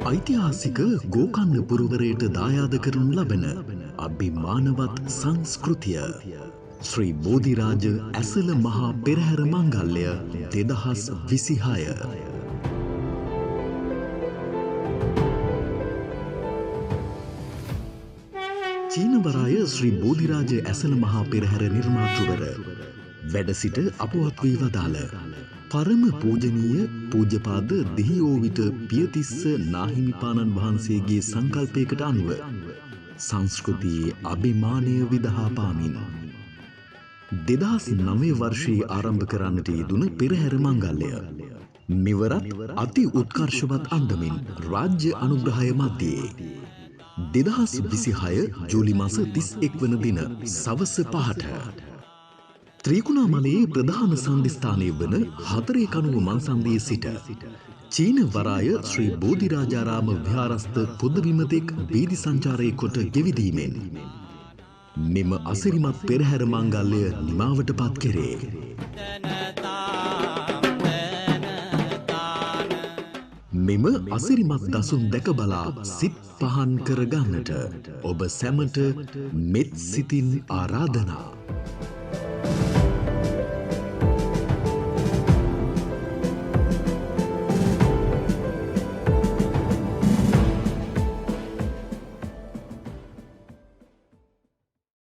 ඓතිහාසික ගෝකර්ණ පුරවරයට දායාද කරනු ලබන අභිමානවත් සංස්කෘතිය ශ්‍රී බෝධිරාජ ඇසළ මහා පෙරහැර මංගල්‍ය 2026. චීනවරාය ශ්‍රී බෝධිරාජ ඇසළ මහා පෙරහැර නිර්මාතෘවර වැඩ සිට අපවත් වී වදාළ පරම පූජනීය පූජ්‍යපාද දෙහිಓවිත පියතිස්ස නාහිමිපාණන් වහන්සේගේ සංකල්පයකට අනුව සංස්කෘතියේ අභිමානය විදහා පාමින් 2009 වර්ෂයේ ආරම්භ කරන්නට යෙදුන පෙරහැර මංගල්‍ය මෙවරත් අති උත්කර්ෂවත් අන්දමින් රාජ්‍ය අනුග්‍රහය මැද්දේ 2026 ජූලි මාස 31 වන දින සවස 5ට ත්‍රිකුණාමලයේ ප්‍රධාන සන්ධිස්ථානය වන හතරේ කණුව මන්සන්දියේ සිට චීන වරාය ශ්‍රී බෝධිරාජාරාම විහාරස්ථ පුදවිමතෙක් වීදි සංචාරයේ කොට ගෙවිදීමෙන් මෙම අසිරිමත් පෙරහැර මංගල්‍ය නිමාවට පත් කෙරේ. මෙම අසිරිමත් දසුන් දැක බලා සිත් පහන් කර ගන්නට ඔබ සැමට මෙත් සිතින් ආරාධනා.